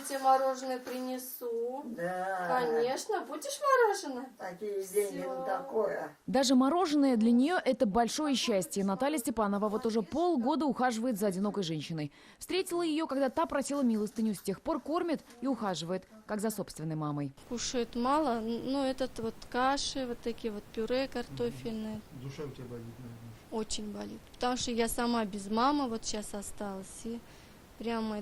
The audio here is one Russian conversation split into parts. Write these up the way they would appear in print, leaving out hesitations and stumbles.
тебе мороженое принесу. Да. Конечно, будешь мороженое? Такие деньги на такое. Даже мороженое для нее – это большое счастье. Наталья Степанова вот уже полгода ухаживает за одинокой женщиной. Встретила ее, когда та просила милостыню. С тех пор кормит и ухаживает, как за собственной мамой. Кушает мало, но этот вот каши, вот такие вот пюре картофельные. Душа у тебя болит, наверное. Очень болит. Потому что я сама без мамы вот сейчас осталась. И прямо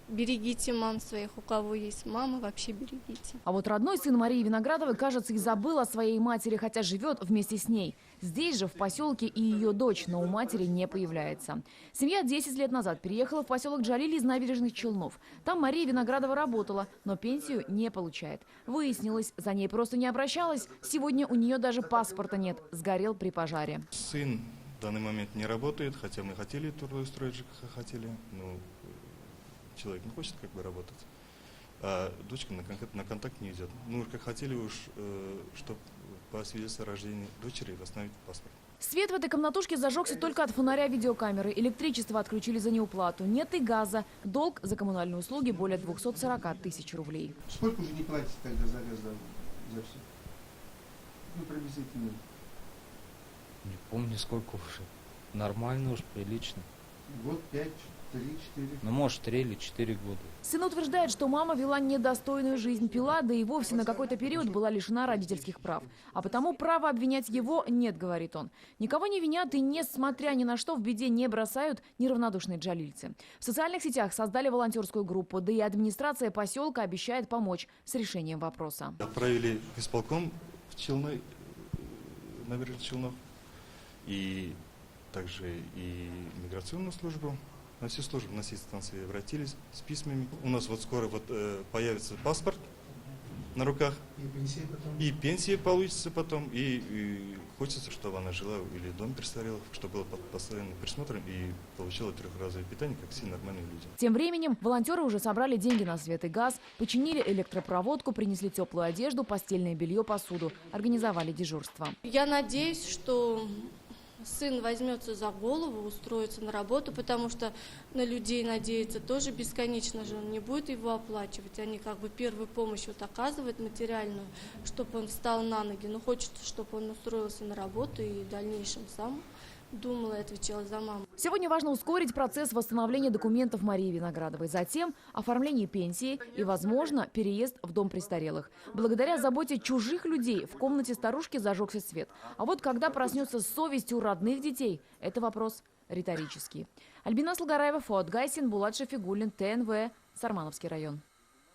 берегите мам своих, у кого есть мама, вообще берегите. А вот родной сын Марии Виноградовой, кажется, и забыл о своей матери, хотя живет вместе с ней. Здесь же, в поселке, и ее дочь, но у матери не появляется. Семья 10 лет назад переехала в поселок Джалили из Набережных Челнов. Там Мария Виноградова работала, но пенсию не получает. Выяснилось, за ней просто не обращалась. Сегодня у нее даже паспорта нет. Сгорел при пожаре. Сын в данный момент не работает, хотя мы хотели трудоустроить ЖКХ, хотели, но человек не хочет работать, а дочка на контакт не идет. Ну, как хотели уж, чтобы по свидетельству о рождении дочери восстановить паспорт. Свет в этой комнатушке зажегся только от фонаря видеокамеры. Электричество отключили за неуплату. Нет и газа. Долг за коммунальные услуги более 240 тысяч рублей. Сколько уже не платите тогда за газ, за все? Ну, приблизительно. Не помню, сколько уже. Нормально уж, прилично. Год, 5, 3, 4. Ну, может, 3 или 4 года. Сын утверждает, что мама вела недостойную жизнь, пила, да и вовсе на какой-то период была лишена родительских прав. А потому права обвинять его нет, говорит он. Никого не винят и, несмотря ни на что, в беде не бросают неравнодушные джалильцы. В социальных сетях создали волонтерскую группу, да и администрация поселка обещает помочь с решением вопроса. Отправили в исполком в Челны, Набережных Челнов, и также и миграционную службу. На все службы, на все станции обратились с письмами. У нас вот скоро появится паспорт на руках. И пенсия получится потом. И хочется, чтобы она жила или дом престарелых, чтобы было под постоянным присмотром и получила трехразовое питание, как все нормальные люди. Тем временем волонтеры уже собрали деньги на свет и газ, починили электропроводку, принесли теплую одежду, постельное белье, посуду, организовали дежурство. Я надеюсь, что сын возьмется за голову, устроится на работу, потому что на людей надеяться тоже бесконечно же, он не будет его оплачивать. Они первую помощь оказывают материальную, чтобы он встал на ноги. Но хочется, чтобы он устроился на работу и в дальнейшем сам думал и отвечал за маму. Сегодня важно ускорить процесс восстановления документов Марии Виноградовой, затем оформление пенсии и, возможно, переезд в дом престарелых. Благодаря заботе чужих людей в комнате старушки зажегся свет. А вот когда проснется совесть у родных детей, это вопрос риторический. Альбина Слугараева, Фуат Гайсин, Булат Шафигуллин, ТНВ, Сармановский район.